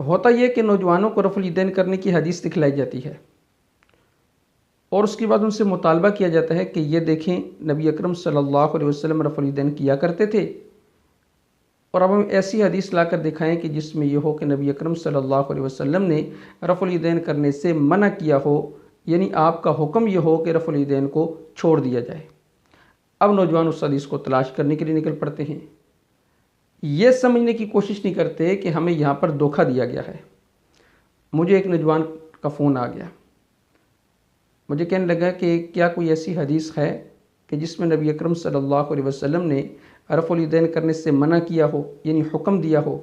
ہوتا یہ کہ نوجوانوں کو رفع الیدین کرنے کی حدیث دکھلائی جاتی ہے اور اس کے بعد ان سے مطالبہ کیا جاتا ہے کہ یہ دیکھیں نبی اکرم صلی اللہ علیہ وسلم رفع الیدین کیا کرتے تھے، اور اب ہم ایسی حدیث لا کر دکھائیں کہ جس میں یہ ہو کہ نبی اکرم صلی اللہ علیہ وسلم نے رفع الیدین کرنے سے منع کیا ہو، یعنی آپ کا حکم یہ ہو کہ رفع الیدین کو چھوڑ دیا جائے۔ اب نوجوان اس حدیث کو تلاش کرنے کے لیے نکل پڑتے ہیں، یہ سمجھنے کی کوشش نہیں کرتے کہ ہمیں یہاں پر دھوکہ دیا گیا ہے۔ مجھے ایک نوجوان کا فون آ گیا، مجھے کہنے لگا کہ کیا کوئی ایسی حدیث ہے کہ جس میں نبی اکرم صلی اللہ علیہ وسلم نے رفع الیدین کرنے سے منع کیا ہو، یعنی حکم دیا ہو؟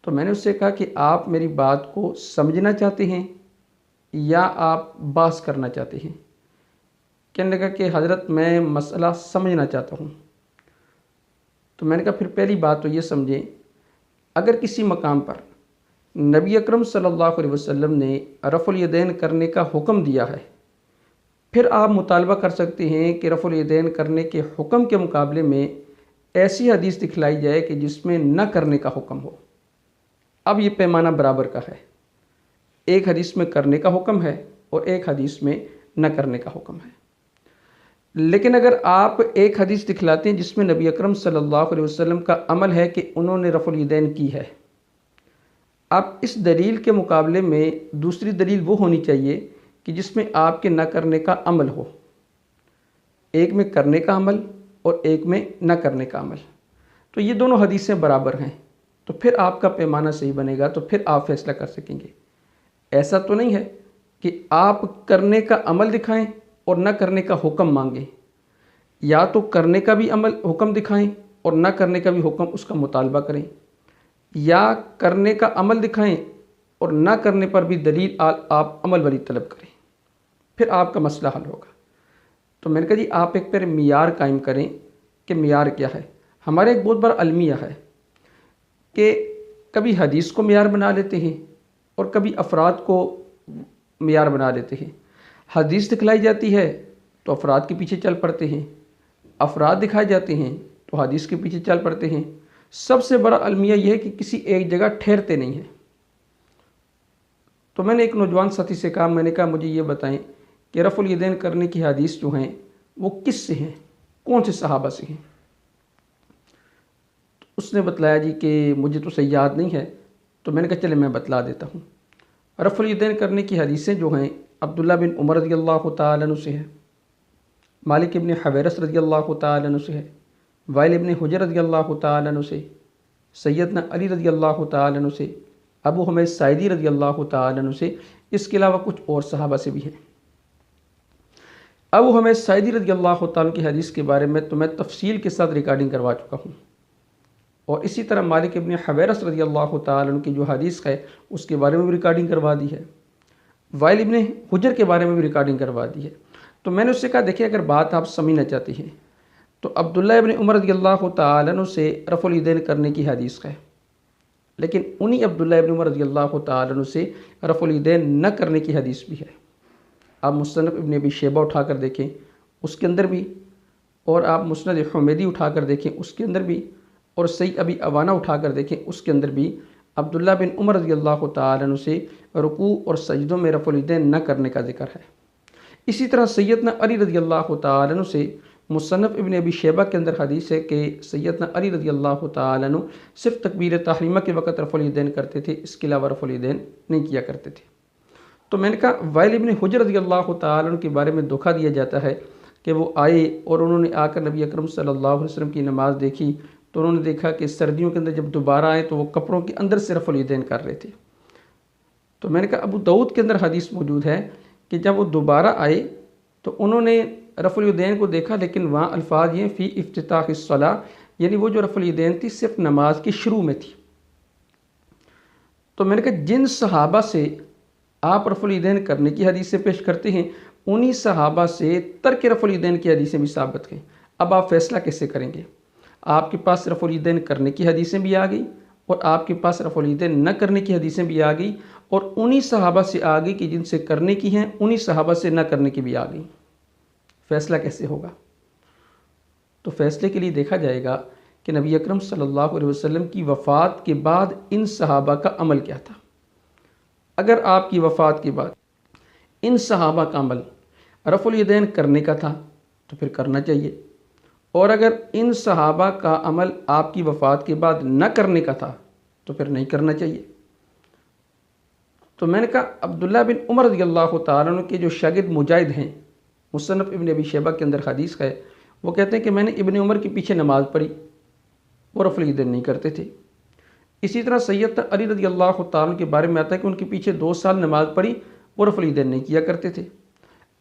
تو میں نے اس سے کہا کہ آپ میری بات کو سمجھنا چاہتے ہیں یا آپ بحث کرنا چاہتے ہیں؟ کہنے لگا کہ حضرت میں مسئلہ سمجھنا چاہتا ہوں۔ تو میں نے کہا پھر پہلی بات تو یہ سمجھیں، اگر کسی مقام پر نبی اکرم صلی اللہ علیہ وسلم نے رفع الیدین کرنے کا حکم دیا ہے، پھر آپ مطالبہ کر سکتے ہیں کہ رفع الیدین کرنے کے حکم کے مقابلے میں ایسی حدیث دکھلائی جائے کہ جس میں نہ کرنے کا حکم ہو۔ اب یہ پیمانہ برابر کا ہے، ایک حدیث میں کرنے کا حکم ہے اور ایک حدیث میں نہ کرنے کا حکم ہے۔ لیکن اگر آپ ایک حدیث دکھلاتے ہیں جس میں نبی اکرم صلی اللہ علیہ وسلم کا عمل ہے کہ انہوں نے رفع الیدین کی ہے، اب اس دلیل کے مقابلے میں دوسری دلیل وہ ہونی چاہیے کہ جس میں آپ کے نہ کرنے کا عمل ہو، ایک میں کرنے کا عمل اور ایک میں نہ کرنے کا عمل، تو یہ دونوں حدیثیں برابر ہیں، تو پھر آپ کا پیمانہ صحیح بنے گا، تو پھر آپ فیصلہ کر سکیں گے۔ ایسا تو نہیں ہے کہ آپ کرنے کا عمل دکھائیں اور نہ کرنے کا حکم مانگیں، یا تو کرنے کا بھی حکم دکھائیں اور نہ کرنے کا بھی حکم اس کا مطالبہ کریں، یا کرنے کا عمل دکھائیں اور نہ کرنے پر بھی دلیل آپ عمل والی طلب کریں، پھر آپ کا مسئلہ حل ہوگا۔ تو میں نے کہا جی آپ ایک پھر معیار قائم کریں کہ معیار کیا ہے۔ ہمارا ایک بہت بڑا المیہ ہے کہ کبھی حدیث کو معیار بنا لیتے ہیں اور کبھی افراد کو معیار بنا لیتے ہیں۔ حدیث دکھلائی جاتی ہے تو افراد کے پیچھے چل پڑتے ہیں، افراد دکھائے جاتے ہیں تو حدیث کے پیچھے چل پڑتے ہیں۔ سب سے بڑا المیہ یہ ہے کہ کسی ایک جگہ ٹھہرتے نہیں ہیں۔ تو میں نے ایک نوجوان ساتھی سے کہا، میں نے کہا مجھے یہ بتائیں کہ رفع الیدین کرنے کی حدیث جو ہیں وہ کس سے ہیں، کون سے صحابہ سے ہیں؟ تو اس نے بتلایا جی کہ مجھے تو صحیح یاد نہیں ہے۔ تو میں نے کہا چلے میں بتلا دیتا ہوں۔ رفع الیدین کرنے کی حدیثیں جو ہیں عبداللہ بن عمر رضی اللہ تعالیٰ عنہ سے ہے، مالک ابن حویرث رضی اللہ تعالیٰ عنہ سے ہے، وائل ابن حجر رضی اللہ تعالیٰ عنہ سے، سیدنا علی رضی اللہ تعالیٰ عنہ سے، ابو حمید ساعدی رضی اللہ تعالیٰ عنہ سے، اس کے علاوہ کچھ اور صحابہ سے بھی ہیں۔ ابو حمید ساعدی رضی اللہ تعالیٰ عنہ کی حدیث کے بارے میں تو میں تفصیل کے ساتھ ریکارڈنگ کروا چکا ہوں، اور اسی طرح مالک ابن حویرث رضی اللہ تعالیٰ عنہ کی جو حدیث ہے اس کے بارے میں بھی ریکارڈنگ کروا دی ہے، وائل ابن حجر کے بارے میں بھی ریکارڈنگ کروا دی ہے۔ تو میں نے اس سے کہا دیکھیں اگر بات آپ سمجھنا چاہتے ہیں تو عبداللہ ابن عمر رضی اللہ تعالیٰ عنہ سے رفع الیدین کرنے کی حدیث ہے، لیکن انہی عبداللہ ابن عمر رضی اللہ تعالیٰ عنہ سے رفع الیدین نہ کرنے کی حدیث بھی ہے۔ آپ مصنف ابن ابی شیبہ اٹھا کر دیکھیں اس کے اندر بھی، اور آپ مسند حمیدی اٹھا کر دیکھیں اس کے اندر بھی، اور صحیح ابی عوانہ اٹھا کر دیکھیں اس کے اندر بھی عبداللہ بن عمر رضی اللہ تعالیٰ عنہ سے رکوع اور سجدوں میں رفع الیدین نہ کرنے کا ذکر ہے۔ اسی طرح سیدنا علی رضی اللہ تعالیٰ عنہ سے مصنف ابن ابی شیبہ کے اندر حدیث ہے کہ سیدنا علی رضی اللہ تعالیٰ عنہ صرف تکبیر تحریمہ کے وقت رفع الیدین کرتے تھے، اس کے علاوہ رفع الیدین نہیں کیا کرتے تھے۔ تو میں نے کہا وائل ابن حجر رضی اللہ تعالیٰ عنہ کے بارے میں دھوکہ دیا جاتا ہے کہ وہ آئے اور انہوں نے آ کر نبی اکرم صلی اللہ علیہ وسلم کی نماز دیکھی تو انہوں نے دیکھا کہ سردیوں کے اندر جب دوبارہ آئے تو وہ کپڑوں کے اندر سے رفع الیدین کر رہے تھے۔ تو میں نے کہا ابو داؤد کے اندر حدیث موجود ہے کہ جب وہ دوبارہ آئے تو انہوں نے رفع الیدین کو دیکھا، لیکن وہاں الفاظ یہ فی افتتاح الصلاۃ، یعنی وہ جو رفع الیدین تھی صرف نماز کی شروع میں تھی۔ تو میں نے کہا جن صحابہ سے آپ رفع الیدین کرنے کی حدیثیں پیش کرتے ہیں انہی صحابہ سے ترک رفع الیدین کی حدیثیں بھی ثابت ہیں۔ اب آپ فیصلہ کیسے کریں گے؟ آپ کے پاس رفع الیدین کرنے کی حدیثیں بھی آ گئی اور آپ کے پاس رفع الیدین نہ کرنے کی حدیثیں بھی آ گئی، اور انہی صحابہ سے آ گئی کہ جن سے کرنے کی ہیں انہی صحابہ سے نہ کرنے کی بھی آ گئی۔ فیصلہ کیسے ہوگا؟ تو فیصلے کے لیے دیکھا جائے گا کہ نبی اکرم صلی اللہ علیہ وسلم کی وفات کے بعد ان صحابہ کا عمل کیا تھا۔ اگر آپ کی وفات کے بعد ان صحابہ کا عمل رفع الیدین کرنے کا تھا تو پھر کرنا چاہیے، اور اگر ان صحابہ کا عمل آپ کی وفات کے بعد نہ کرنے کا تھا تو پھر نہیں کرنا چاہیے۔ تو میں نے کہا عبداللہ بن عمر رضی اللہ تعالیٰ عنہ کے جو شاگرد مجاہد ہیں، مصنف ابن ابی شیبہ کے اندر حدیث ہے، وہ کہتے ہیں کہ میں نے ابن عمر کے پیچھے نماز پڑھی، وہ رفع الیدین نہیں کرتے تھے۔ اسی طرح سیدنا علی رضی اللہ تعالیٰ عنہ کے بارے میں آتا ہے کہ ان کے پیچھے 2 سال نماز پڑھی، وہ رفع الیدین نہیں کیا کرتے تھے۔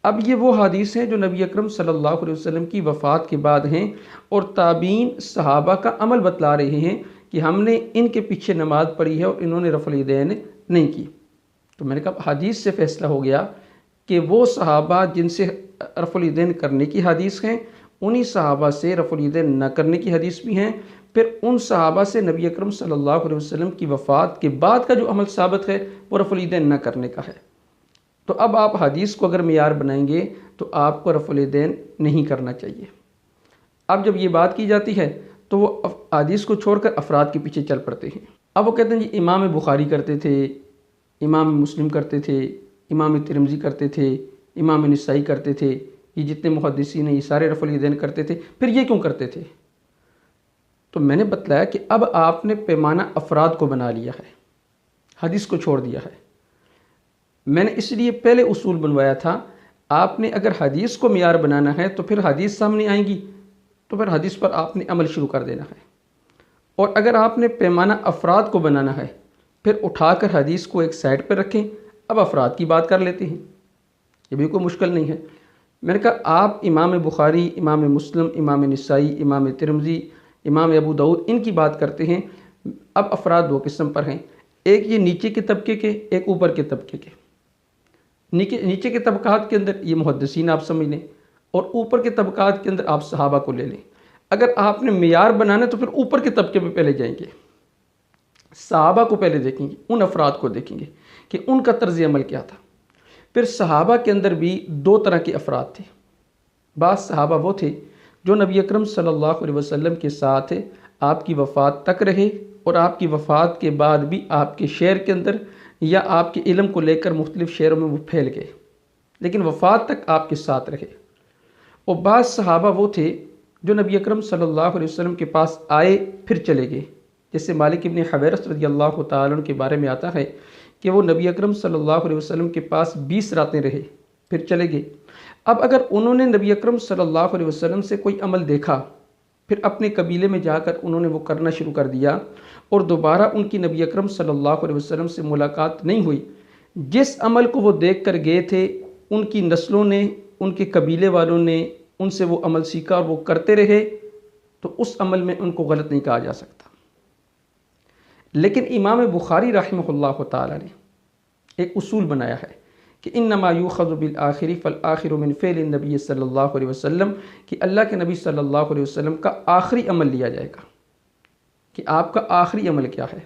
اب یہ وہ حدیث ہیں جو نبی اکرم صلی اللہ علیہ وسلم کی وفات کے بعد ہیں، اور تابعین صحابہ کا عمل بتلا رہے ہیں کہ ہم نے ان کے پیچھے نماز پڑھی ہے اور انہوں نے رفع الیدین نہیں کی۔ تو میں نے کہا حدیث سے فیصلہ ہو گیا کہ وہ صحابہ جن سے رفع الیدین کرنے کی حدیث ہیں، انہی صحابہ سے رفع الیدین نہ کرنے کی حدیث بھی ہیں، پھر ان صحابہ سے نبی اکرم صلی اللہ علیہ وسلم کی وفات کے بعد کا جو عمل ثابت ہے وہ رفع الیدین نہ کرنے کا ہے۔ تو اب آپ حدیث کو اگر معیار بنائیں گے تو آپ کو رفع الیدین نہیں کرنا چاہیے۔ اب جب یہ بات کی جاتی ہے تو وہ حدیث کو چھوڑ کر افراد کے پیچھے چل پڑتے ہیں۔ اب وہ کہتے ہیں جی امام بخاری کرتے تھے، امام مسلم کرتے تھے، امام ترمذی کرتے تھے، امام نسائی کرتے تھے، یہ جتنے محدثین ہیں یہ سارے رفع الیدین کرتے تھے، پھر یہ کیوں کرتے تھے؟ تو میں نے بتلایا کہ اب آپ نے پیمانہ افراد کو بنا لیا ہے، حدیث کو چھوڑ دیا ہے۔ میں نے اس لیے پہلے اصول بنوایا تھا، آپ نے اگر حدیث کو معیار بنانا ہے تو پھر حدیث سامنے آئیں گی تو پھر حدیث پر آپ نے عمل شروع کر دینا ہے، اور اگر آپ نے پیمانہ افراد کو بنانا ہے پھر اٹھا کر حدیث کو ایک سائڈ پہ رکھیں، اب افراد کی بات کر لیتے ہیں، یہ بھی کوئی مشکل نہیں ہے۔ میں نے کہا آپ امام بخاری، امام مسلم، امام نسائی، امام ترمذی، امام ابو داؤد ان کی بات کرتے ہیں۔ اب افراد 2 قسم پر ہیں، ایک یہ نیچے کے طبقے کے، ایک اوپر کے طبقے کے۔ نیچے کے طبقات کے اندر یہ محدثین آپ سمجھ لیں، اور اوپر کے طبقات کے اندر آپ صحابہ کو لے لیں۔ اگر آپ نے معیار بنانا ہے تو پھر اوپر کے طبقے میں پہلے جائیں گے، صحابہ کو پہلے دیکھیں گے، ان افراد کو دیکھیں گے کہ ان کا طرز عمل کیا تھا۔ پھر صحابہ کے اندر بھی 2 طرح کے افراد تھے۔ بعض صحابہ وہ تھے جو نبی اکرم صلی اللہ علیہ وسلم کے ساتھ آپ کی وفات تک رہے، اور آپ کی وفات کے بعد بھی آپ کے شہر کے اندر یا آپ کے علم کو لے کر مختلف شہروں میں وہ پھیل گئے، لیکن وفات تک آپ کے ساتھ رہے۔ اور بعض صحابہ وہ تھے جو نبی اکرم صلی اللہ علیہ وسلم کے پاس آئے پھر چلے گئے، جیسے مالک ابن حویرث رضی اللہ تعالیٰ عنہ کے بارے میں آتا ہے کہ وہ نبی اکرم صلی اللہ علیہ وسلم کے پاس 20 راتیں رہے پھر چلے گئے۔ اب اگر انہوں نے نبی اکرم صلی اللہ علیہ وسلم سے کوئی عمل دیکھا، پھر اپنے قبیلے میں جا کر انہوں نے وہ کرنا شروع کر دیا، اور دوبارہ ان کی نبی اکرم صلی اللہ علیہ وسلم سے ملاقات نہیں ہوئی، جس عمل کو وہ دیکھ کر گئے تھے ان کی نسلوں نے، ان کے قبیلے والوں نے ان سے وہ عمل سیکھا اور وہ کرتے رہے، تو اس عمل میں ان کو غلط نہیں کہا جا سکتا۔ لیکن امام بخاری رحمہ اللہ تعالی نے ایک اصول بنایا ہے کہ انما یؤخذ بالآخر فالآخر من فعل النبی صلی اللہ علیہ وسلم، کہ اللہ کے نبی صلی اللہ علیہ وسلم کا آخری عمل لیا جائے گا، کہ آپ کا آخری عمل کیا ہے۔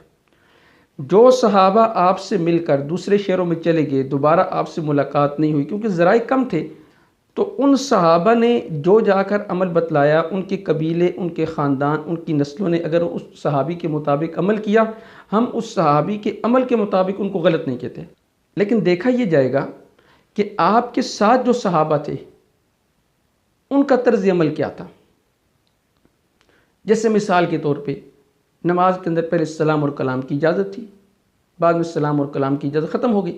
جو صحابہ آپ سے مل کر دوسرے شہروں میں چلے گئے، دوبارہ آپ سے ملاقات نہیں ہوئی کیونکہ ذرائع کم تھے، تو ان صحابہ نے جو جا کر عمل بتلایا، ان کے قبیلے، ان کے خاندان، ان کی نسلوں نے اگر اس صحابی کے مطابق عمل کیا، ہم اس صحابی کے عمل کے مطابق ان کو غلط نہیں کہتے۔ لیکن دیکھا یہ جائے گا کہ آپ کے ساتھ جو صحابہ تھے ان کا طرز عمل کیا تھا۔ جیسے مثال کے طور پہ نماز کے اندر پہلے سلام اور کلام کی اجازت تھی، بعد میں سلام اور کلام کی اجازت ختم ہو گئی۔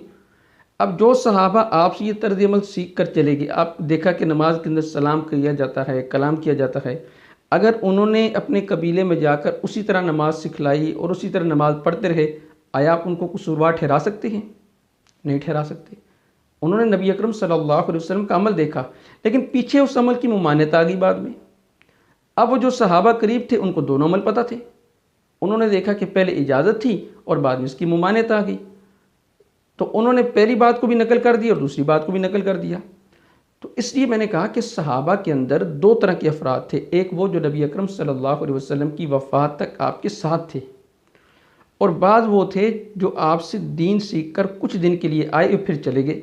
اب جو صحابہ آپ سے یہ طرز عمل سیکھ کر چلے گئے، آپ دیکھا کہ نماز کے اندر سلام کیا جاتا ہے، کلام کیا جاتا ہے، اگر انہوں نے اپنے قبیلے میں جا کر اسی طرح نماز سکھلائی اور اسی طرح نماز پڑھتے رہے، آیا آپ ان کو قصوروار ٹھہرا سکتے ہیں؟ نہیں ٹھہرا سکتے۔ انہوں نے نبی اکرم صلی اللہ علیہ وسلم کا عمل دیکھا، لیکن پیچھے اس عمل کی ممانعت آ گئی بعد میں۔ اب وہ جو صحابہ قریب تھے ان کو دونوں عمل پتہ تھے، انہوں نے دیکھا کہ پہلے اجازت تھی اور بعد میں اس کی ممانعت آ گئی، تو انہوں نے پہلی بات کو بھی نقل کر دی اور دوسری بات کو بھی نقل کر دیا۔ تو اس لیے میں نے کہا کہ صحابہ کے اندر 2 طرح کے افراد تھے، ایک وہ جو نبی اکرم صلی اللہ علیہ وسلم کی وفات تک آپ کے ساتھ تھے، اور بعض وہ تھے جو آپ سے دین سیکھ کر کچھ دن کے لیے آئے اور پھر چلے گئے۔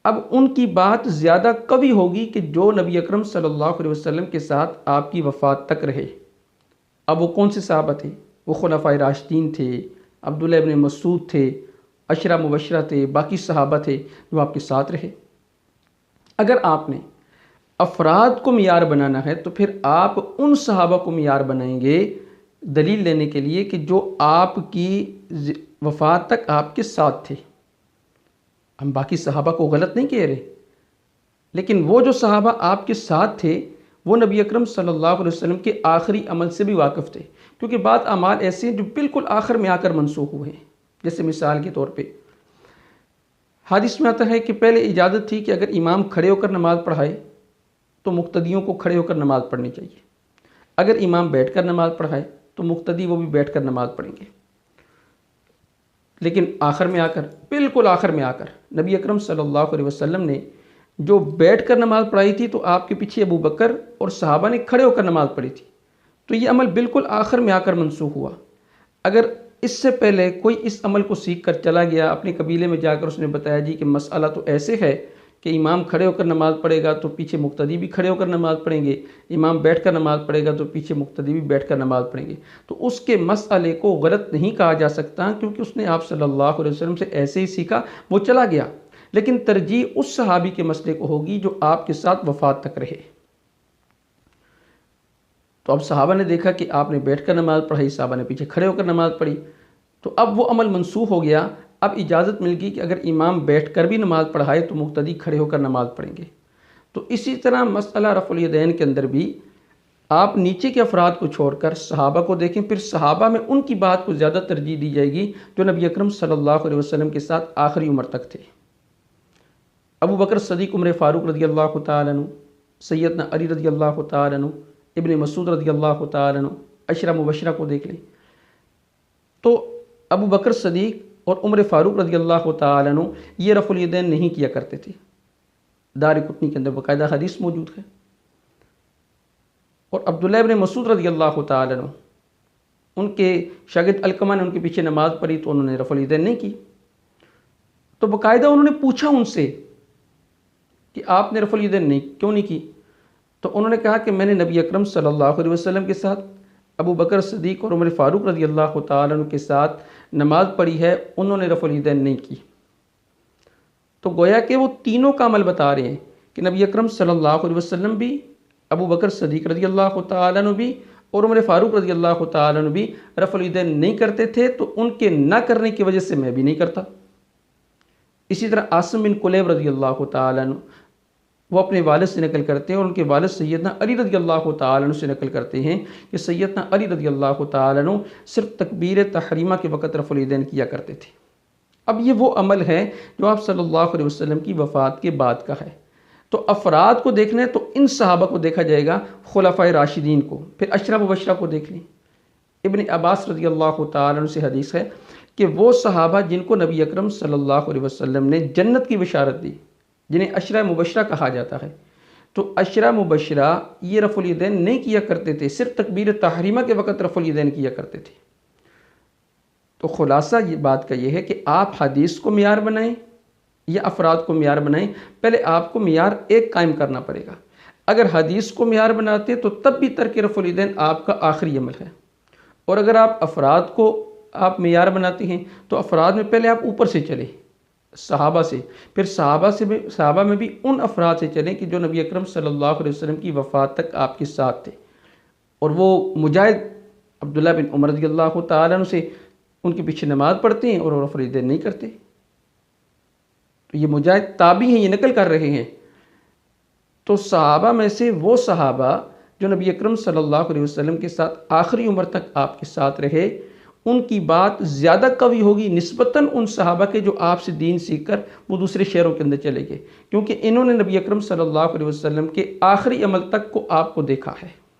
اب ان کی بات زیادہ قوی ہوگی کہ جو نبی اکرم صلی اللہ علیہ وسلم کے ساتھ آپ کی وفات تک رہے، اب وہ کون سے صحابہ تھے؟ وہ خلفائے راشدین تھے، عبداللہ ابن مسعود تھے، عشرہ مبشرہ تھے، باقی صحابہ تھے جو آپ کے ساتھ رہے۔ اگر آپ نے افراد کو معیار بنانا ہے تو پھر آپ ان صحابہ کو معیار بنائیں گے دلیل لینے کے لیے کہ جو آپ کی وفات تک آپ کے ساتھ تھے۔ ہم باقی صحابہ کو غلط نہیں کہہ رہے، لیکن وہ جو صحابہ آپ کے ساتھ تھے وہ نبی اکرم صلی اللہ علیہ وسلم کے آخری عمل سے بھی واقف تھے، کیونکہ بعض اعمال ایسے ہیں جو بالکل آخر میں آ کر منسوخ ہوئے ہیں۔ جیسے مثال کے طور پہ حدیث میں آتا ہے کہ پہلے اجازت تھی کہ اگر امام کھڑے ہو کر نماز پڑھائے تو مقتدیوں کو کھڑے ہو کر نماز پڑھنی چاہیے، اگر امام بیٹھ کر نماز پڑھائے تو مقتدی وہ بھی بیٹھ کر نماز پڑھیں گے۔ لیکن آخر میں آ کر، بالکل آخر میں آ کر نبی اکرم صلی اللہ علیہ وسلم نے جو بیٹھ کر نماز پڑھائی تھی تو آپ کے پیچھے ابو بکر اور صحابہ نے کھڑے ہو کر نماز پڑھی تھی، تو یہ عمل بالکل آخر میں آ کر منسوخ ہوا۔ اگر اس سے پہلے کوئی اس عمل کو سیکھ کر چلا گیا، اپنے قبیلے میں جا کر اس نے بتایا جی کہ مسئلہ تو ایسے ہے کہ امام کھڑے ہو کر نماز پڑھے گا تو پیچھے مقتدی بھی کھڑے ہو کر نماز پڑھیں گے، امام بیٹھ کر نماز پڑھے گا تو پیچھے مقتدی بھی بیٹھ کر نماز پڑھیں گے، تو اس کے مسئلے کو غلط نہیں کہا جا سکتا، کیونکہ اس نے آپ صلی اللہ علیہ وسلم سے ایسے ہی سیکھا، وہ چلا گیا۔ لیکن ترجیح اس صحابی کے مسئلے کو ہوگی جو آپ کے ساتھ وفات تک رہے۔ تو اب صحابہ نے دیکھا کہ آپ نے بیٹھ کر نماز پڑھائی، صحابہ نے پیچھے کھڑے ہو کر نماز پڑھی، تو اب وہ عمل منسوخ ہو گیا۔ اب اجازت مل گئی کہ اگر امام بیٹھ کر بھی نماز پڑھائے تو مقتدی کھڑے ہو کر نماز پڑھیں گے۔ تو اسی طرح مسئلہ رفع الیدین کے اندر بھی آپ نیچے کے افراد کو چھوڑ کر صحابہ کو دیکھیں، پھر صحابہ میں ان کی بات کو زیادہ ترجیح دی جائے گی جو نبی اکرم صلی اللہ علیہ وسلم کے ساتھ آخری عمر تک تھے۔ ابو بکر صدیق عمر فاروق رضی اللہ تعالیٰ عنہ، سیدنا علی رضی اللہ تعالیٰ عنہ، ابن مسعود رضی اللہ تعالیٰ عنہ، عشرہ مبشرہ کو دیکھ لیں تو ابو بکر صدیق اور عمر فاروق رضی اللہ تعالیٰ عنہ یہ رفع الیدین نہیں کیا کرتے تھے۔ دارقطنی کے اندر باقاعدہ حدیث موجود ہے۔ اور عبداللہ ابن مسعود رضی اللہ تعالیٰ عنہ، ان کے شاگرد علقمہ نے ان کے پیچھے نماز پڑھی تو انہوں نے رفع الیدین نہیں کی، تو باقاعدہ انہوں نے پوچھا ان سے کہ آپ نے رفع الیدین کیوں نہیں کی؟ تو انہوں نے کہا کہ میں نے نبی اکرم صلی اللہ علیہ وسلم کے ساتھ ابو بکر صدیق اور عمر فاروق رضی اللہ تعالیٰ عنہ کے ساتھ نماز پڑھی ہے، انہوں نے رفع الیدین نہیں کی۔ تو گویا کہ وہ تینوں کا عمل بتا رہے ہیں کہ نبی اکرم صلی اللہ علیہ وسلم بھی، ابو بکر صدیق رضی اللہ تعالیٰ عنہ بھی اور عمر فاروق رضی اللہ تعالیٰ عنہ بھی رفع الیدین نہیں کرتے تھے، تو ان کے نہ کرنے کی وجہ سے میں بھی نہیں کرتا۔ اسی طرح عاصم بن کلیب رضی اللہ تعالیٰ عنہ وہ اپنے والد سے نقل کرتے ہیں اور ان کے والد سیدنا علی رضی اللہ تعالیٰ عنہ سے نقل کرتے ہیں کہ سیدنا علی رضی اللہ تعالیٰ عنہ صرف تکبیر تحریمہ کے وقت رفع الیدین کیا کرتے تھے۔ اب یہ وہ عمل ہے جو آپ صلی اللہ علیہ وسلم کی وفات کے بعد کا ہے۔ تو افراد کو دیکھنا ہے تو ان صحابہ کو دیکھا جائے گا، خلفائے راشدین کو، پھر عشرہ مبشرہ کو دیکھ لیں۔ ابن عباس رضی اللہ تعالیٰ عنہ سے حدیث ہے کہ وہ صحابہ جن کو نبی اکرم صلی اللہ علیہ وسلم نے جنت کی بشارت دی، جنہیں عشرہ مبشرہ کہا جاتا ہے، تو عشرہ مبشرہ یہ رفع الیدین نہیں کیا کرتے تھے، صرف تکبیر تحریمہ کے وقت رفع الیدین کیا کرتے تھے۔ تو خلاصہ یہ بات کا یہ ہے کہ آپ حدیث کو معیار بنائیں یا افراد کو معیار بنائیں، پہلے آپ کو معیار ایک قائم کرنا پڑے گا۔ اگر حدیث کو معیار بناتے تو تب بھی ترک رفع الیدین آپ کا آخری عمل ہے، اور اگر آپ افراد کو معیار بناتے ہیں تو افراد میں پہلے آپ اوپر سے چلیں، صحابہ سے، پھر صحابہ میں بھی ان افراد سے چلیں کہ جو نبی اکرم صلی اللہ علیہ وسلم کی وفات تک آپ کے ساتھ تھے، اور وہ مجاہد عبداللہ بن عمر رضی اللہ تعالیٰ عنہ سے ان کے پیچھے نماز پڑھتے ہیں اور رفع الیدین نہیں کرتے۔ تو یہ مجاہد تابعی ہیں، یہ نقل کر رہے ہیں۔ تو صحابہ میں سے وہ صحابہ جو نبی اکرم صلی اللہ علیہ وسلم کے ساتھ آخری عمر تک آپ کے ساتھ رہے، ان کی بات زیادہ قوی ہوگی نسبتاً ان صحابہ کے جو آپ سے دین سیکھ کر وہ دوسرے شہروں کے اندر چلے گئے، کیونکہ انہوں نے نبی اکرم صلی اللہ علیہ وسلم کے آخری عمل تک کو آپ کو دیکھا ہے۔